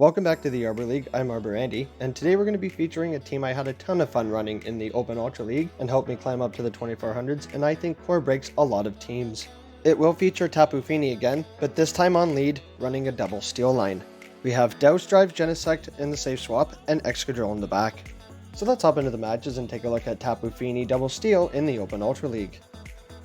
Welcome back to the Arbor League. I'm Arbor Andy, and today we're going to be featuring a team I had a ton of fun running in the Open Ultra League and helped me climb up to the 2400s, and I think core breaks a lot of teams. It will feature Tapu Fini again, but this time on lead, running a double steel line. We have Douse Drive Genesect in the safe swap and Excadrill in the back. So let's hop into the matches and take a look at Tapu Fini double steel in the Open Ultra League.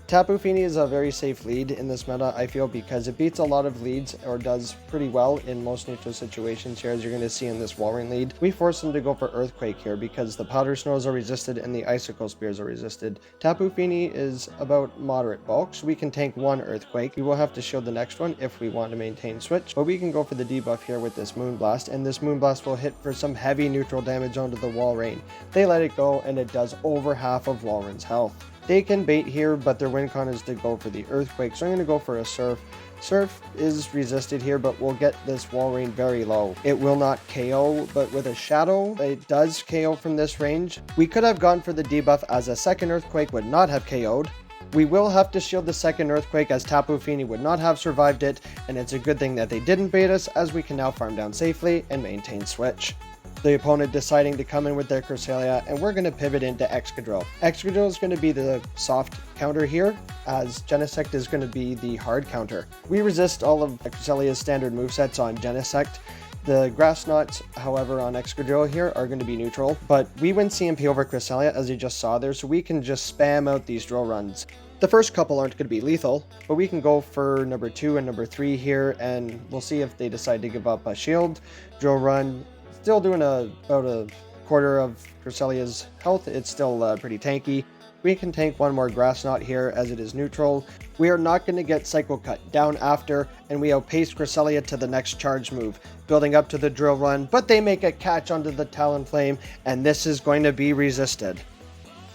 Tapu Fini is a very safe lead in this meta, I feel, because it beats a lot of leads, or does pretty well in most neutral situations here, as you're going to see in this Walrein lead. We force them to go for Earthquake here because the Powder Snows are resisted and the Icicle Spears are resisted. Tapu Fini is about moderate bulk, so we can tank one Earthquake. We will have to shield the next one if we want to maintain switch, but we can go for the debuff here with this Moonblast, and this Moonblast will hit for some heavy neutral damage onto the Walrein. They let it go, and it does over half of Walrein's health. They can bait here, but their win con is to go for the Earthquake, so I'm going to go for a Surf. Surf is resisted here, but will get this Walrein very low. It will not KO, but with a Shadow, it does KO from this range. We could have gone for the debuff, as a second Earthquake would not have KO'd. We will have to shield the second Earthquake, as Tapu Fini would not have survived it, and it's a good thing that they didn't bait us, as we can now farm down safely and maintain switch. The opponent deciding to come in with their Cresselia, and we're going to pivot into Excadrill. Excadrill is going to be the soft counter here, as Genesect is going to be the hard counter. We resist all of Cresselia's standard movesets on Genesect. The Grass Knots, however, on Excadrill here are going to be neutral, but we win CMP over Cresselia, as you just saw there, so we can just spam out these drill runs. The first couple aren't going to be lethal, but we can go for number 2 and number 3 here, and we'll see if they decide to give up a shield, drill run. Still doing about a quarter of Cresselia's health. It's still pretty tanky. We can tank one more Grass Knot here, as it is neutral. We are not going to get Cycle Cut down after, and we outpace Cresselia to the next charge move, building up to the drill run, but they make a catch onto the Talonflame, and this is going to be resisted.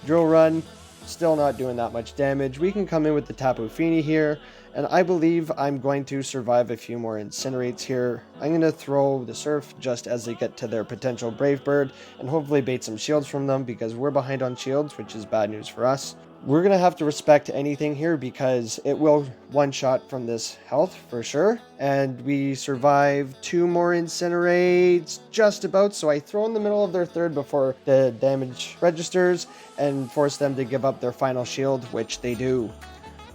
Drill run, still not doing that much damage. We can come in with the Tapu Fini here, and I believe I'm going to survive a few more Incinerates here. I'm going to throw the Surf just as they get to their potential Brave Bird, and hopefully bait some shields from them, because we're behind on shields, which is bad news for us. We're going to have to respect anything here, because it will one-shot from this health for sure. And we survive 2 more Incinerates, just about, so I throw in the middle of their third before the damage registers, and force them to give up their final shield, which they do.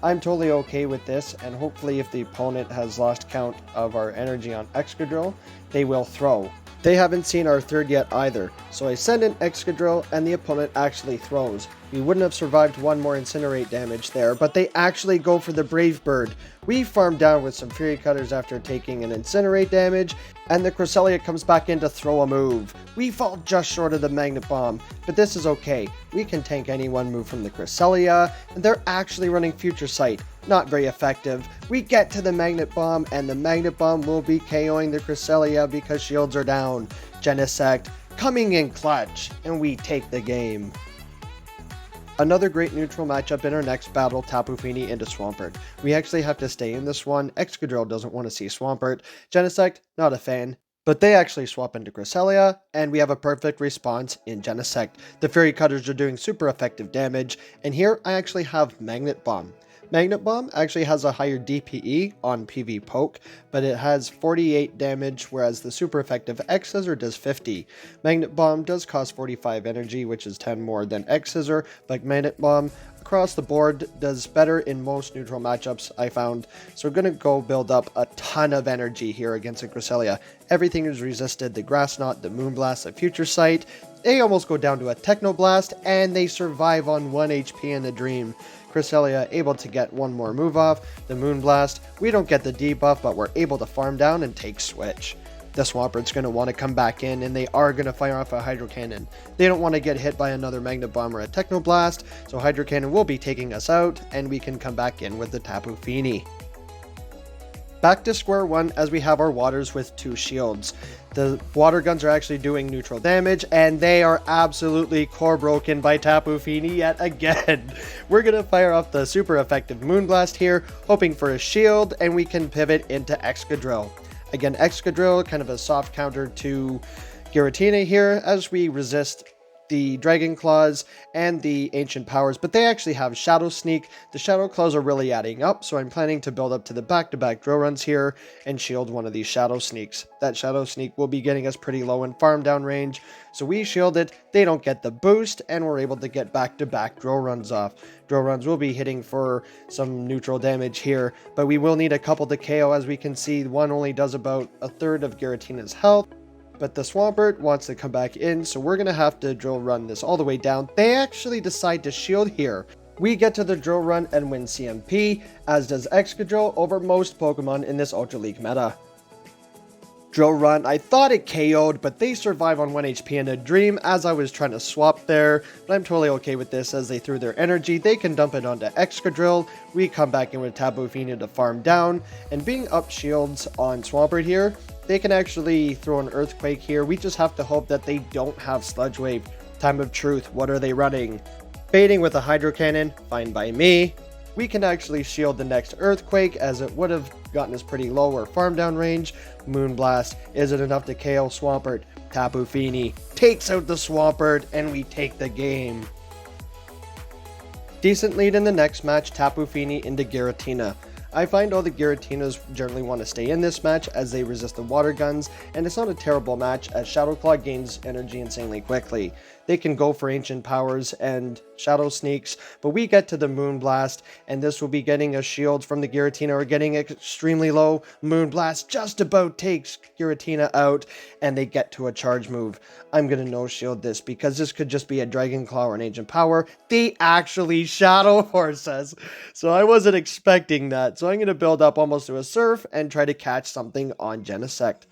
I'm totally okay with this, and hopefully if the opponent has lost count of our energy on Excadrill, they will throw. They haven't seen our third yet either, so I send in Excadrill and the opponent actually throws. We wouldn't have survived one more Incinerate damage there, but they actually go for the Brave Bird. We farm down with some Fury Cutters after taking an Incinerate damage, and the Cresselia comes back in to throw a move. We fall just short of the Magnet Bomb, but this is okay. We can tank any one move from the Cresselia, and they're actually running Future Sight. Not very effective. We get to the Magnet Bomb, and the Magnet Bomb will be KOing the Cresselia because shields are down. Genesect coming in clutch, and we take the game. Another great neutral matchup in our next battle, Tapu Fini into Swampert. We actually have to stay in this one. Excadrill doesn't want to see Swampert. Genesect, not a fan. But they actually swap into Cresselia, and we have a perfect response in Genesect. The Fury Cutters are doing super effective damage, and here I actually have Magnet Bomb. Magnet Bomb actually has a higher DPE on PV Poke, but it has 48 damage, whereas the super effective X-Scissor does 50. Magnet Bomb does cost 45 energy, which is 10 more than X-Scissor, but Magnet Bomb across the board does better in most neutral matchups I found, so we're going to go build up a ton of energy here against the Cresselia. Everything is resisted, the Grass Knot, the Moonblast, the Future Sight. They almost go down to a Technoblast, and they survive on 1 HP in the Dream. Cresselia able to get one more move off, the Moonblast. We don't get the debuff, but we're able to farm down and take switch. The Swampert's going to want to come back in, and they are going to fire off a Hydro Cannon. They don't want to get hit by another Magnet Bomb or a Technoblast, so Hydro Cannon will be taking us out, and we can come back in with the Tapu Fini. Back to square one, as we have our waters with 2 shields. The water guns are actually doing neutral damage, and they are absolutely core broken by Tapu Fini yet again. We're going to fire off the super effective Moonblast here, hoping for a shield, and we can pivot into Excadrill. Again, Excadrill, kind of a soft counter to Giratina here, as we resist the Dragon Claws and the Ancient Powers, but they actually have Shadow Sneak. The Shadow Claws are really adding up, so I'm planning to build up to the back-to-back drill runs here and shield one of these Shadow Sneaks. That Shadow Sneak will be getting us pretty low in farm down range, so we shield it, they don't get the boost, and we're able to get back-to-back drill runs off. Drill runs will be hitting for some neutral damage here, but we will need a couple to KO. As we can see, one only does about a third of Giratina's health. But the Swampert wants to come back in, so we're going to have to drill run this all the way down. They actually decide to shield here. We get to the drill run and win CMP, as does Excadrill over most Pokemon in this Ultra League meta. Drill run, I thought it KO'd, but they survive on 1 HP in a dream as I was trying to swap there, but I'm totally okay with this as they threw their energy. They can dump it onto Excadrill. We come back in with Tapu Fini to farm down, and being up shields on Swampert here, they can actually throw an Earthquake here. We just have to hope that they don't have Sludge Wave. Time of Truth, what are they running? Baiting with a Hydro Cannon, fine by me. We can actually shield the next Earthquake as it would have gotten us pretty low or farm down range. Moonblast, is it enough to KO Swampert? Tapu Fini takes out the Swampert and we take the game. Decent lead in the next match, Tapu Fini into Giratina. I find all the Giratinas generally want to stay in this match as they resist the water guns, and it's not a terrible match as Shadow Claw gains energy insanely quickly. They can go for Ancient Powers and Shadow Sneaks, but we get to the Moonblast, and this will be getting a shield from the Giratina. We're getting extremely low. Moonblast just about takes Giratina out, and they get to a charge move. I'm going to no-shield this because this could just be a Dragon Claw or an Ancient Power. They actually Shadow Horse us, so I wasn't expecting that. So I'm going to build up almost to a Surf and try to catch something on Genesect.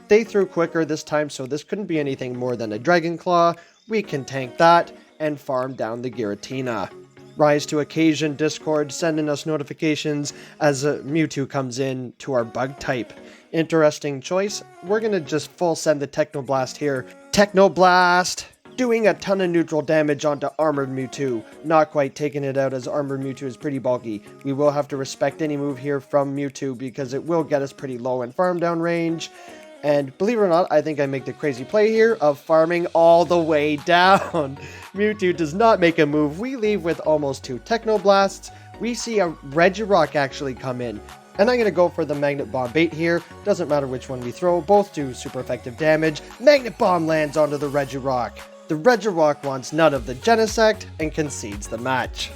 They threw quicker this time, so this couldn't be anything more than a Dragon Claw. We can tank that and farm down the Giratina. Rise to occasion, Discord sending us notifications as Mewtwo comes in to our bug type. Interesting choice. We're going to just full send the Technoblast here. Technoblast! Doing a ton of neutral damage onto Armored Mewtwo. Not quite taking it out as Armored Mewtwo is pretty bulky. We will have to respect any move here from Mewtwo because it will get us pretty low in farm down range. And believe it or not, I think I make the crazy play here of farming all the way down. Mewtwo does not make a move. We leave with almost 2 Technoblasts. We see a Regirock actually come in. And I'm going to go for the Magnet Bomb bait here. Doesn't matter which one we throw. Both do super effective damage. Magnet Bomb lands onto the Regirock. The Regirock wants none of the Genesect and concedes the match.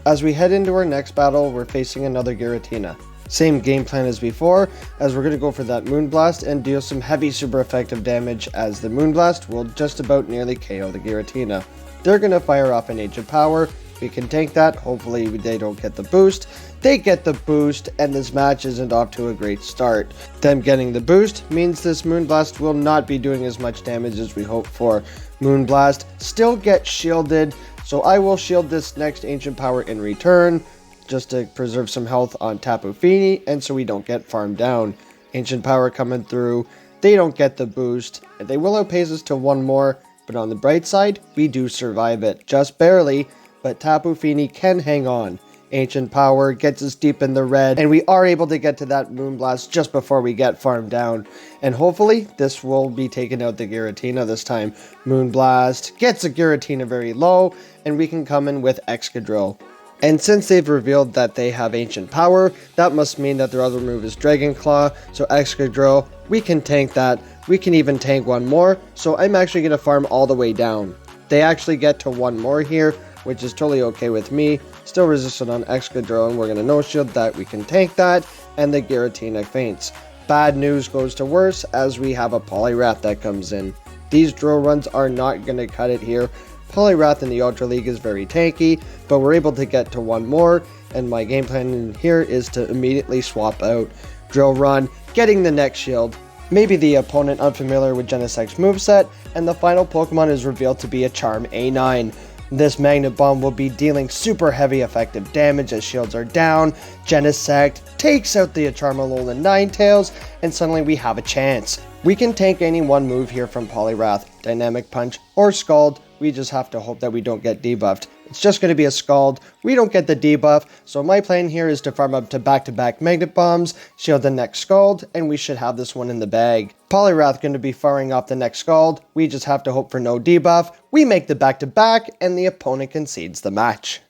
As we head into our next battle, we're facing another Giratina. Same game plan as before, as we're going to go for that Moonblast and deal some heavy super effective damage as the Moonblast will just about nearly KO the Giratina. They're going to fire off an Ancient Power. We can tank that. Hopefully they don't get the boost. They get the boost and this match isn't off to a great start. Them getting the boost means this Moonblast will not be doing as much damage as we hoped for. Moonblast still gets shielded, so I will shield this next Ancient Power in return, just to preserve some health on Tapu Fini, and so we don't get farmed down. Ancient Power coming through, they don't get the boost, and they will outpace us to one more, but on the bright side, we do survive it, just barely, but Tapu Fini can hang on. Ancient Power gets us deep in the red, and we are able to get to that Moonblast just before we get farmed down. And hopefully, this will be taking out the Giratina this time. Moonblast gets the Giratina very low, and we can come in with Excadrill. And since they've revealed that they have Ancient Power, that must mean that their other move is Dragon Claw, so Excadrill, we can tank that. We can even tank one more, so I'm actually going to farm all the way down. They actually get to one more here, which is totally okay with me. Still resistant on Excadrill, and we're going to no-shield that. We can tank that, and the Giratina faints. Bad news goes to worse as we have a Poliwrath that comes in. These drill runs are not going to cut it here. Poliwrath in the Ultra League is very tanky, but we're able to get to one more, and my game plan in here is to immediately swap out. Drill run, getting the next shield. Maybe the opponent unfamiliar with Genesect's moveset, and the final Pokemon is revealed to be a Charm A9. This Magnet Bomb will be dealing super heavy effective damage as shields are down. Genesect takes out the Charmeleon Ninetales, and suddenly we have a chance. We can tank any one move here from Poliwrath, Dynamic Punch or Scald. We just have to hope that we don't get debuffed. It's just going to be a Scald. We don't get the debuff, so my plan here is to farm up to back-to-back Magnet Bombs, shield the next Scald, and we should have this one in the bag. Poliwrath going to be firing off the next Scald. We just have to hope for no debuff. We make the back-to-back, and the opponent concedes the match.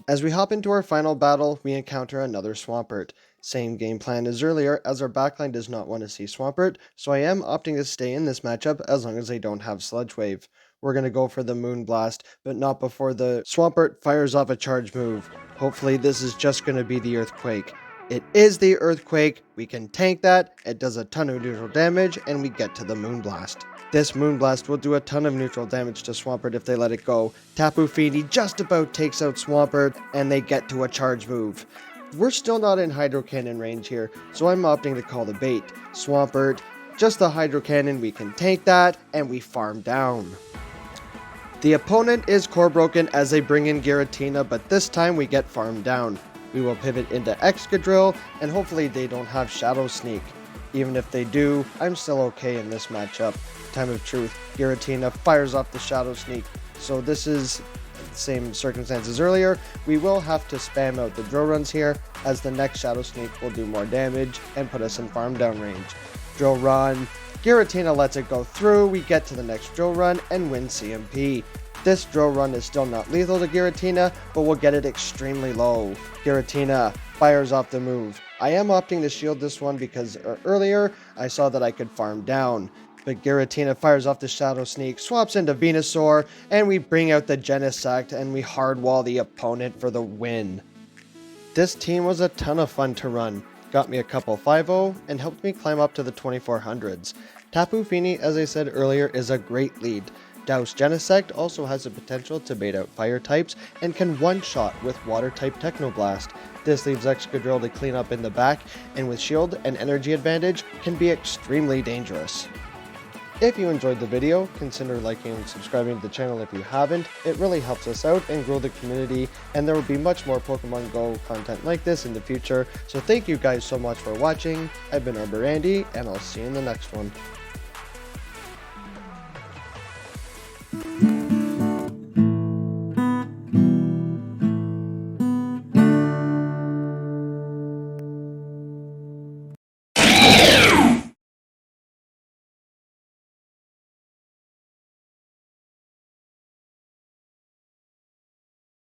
As we hop into our final battle, we encounter another Swampert. Same game plan as earlier, as our backline does not want to see Swampert, so I am opting to stay in this matchup as long as they don't have Sludge Wave. We're going to go for the Moonblast, but not before the Swampert fires off a charge move. Hopefully this is just going to be the Earthquake. It is the Earthquake, we can tank that, it does a ton of neutral damage, and we get to the Moonblast. This Moonblast will do a ton of neutral damage to Swampert if they let it go. Tapu Fini just about takes out Swampert, and they get to a charge move. We're still not in Hydro Cannon range here, so I'm opting to call the bait. Swampert, just the Hydro Cannon, we can tank that, and we farm down. The opponent is core broken as they bring in Giratina, but this time we get farmed down. We will pivot into Excadrill, and hopefully they don't have Shadow Sneak. Even if they do, I'm still okay in this matchup. Time of Truth, Giratina fires off the Shadow Sneak, so this is the same circumstances earlier. We will have to spam out the drill runs here, as the next Shadow Sneak will do more damage and put us in farm down range. Drill run, Giratina lets it go through, we get to the next drill run and win CMP. This drill run is still not lethal to Giratina, but we'll get it extremely low. Giratina fires off the move. I am opting to shield this one because earlier I saw that I could farm down. But Giratina fires off the Shadow Sneak, swaps into Venusaur, and we bring out the Genesect and we hardwall the opponent for the win. This team was a ton of fun to run. Got me a couple 5-0 and helped me climb up to the 2400s. Tapu Fini, as I said earlier, is a great lead. Douse Genesect also has the potential to bait out fire types and can one-shot with water type Technoblast. This leaves Excadrill to clean up in the back, and with shield and energy advantage can be extremely dangerous. If you enjoyed the video, consider liking and subscribing to the channel if you haven't. It really helps us out and grow the community, and there will be much more Pokemon Go content like this in the future. So thank you guys so much for watching. I've been Arbor Andy, and I'll see you in the next one.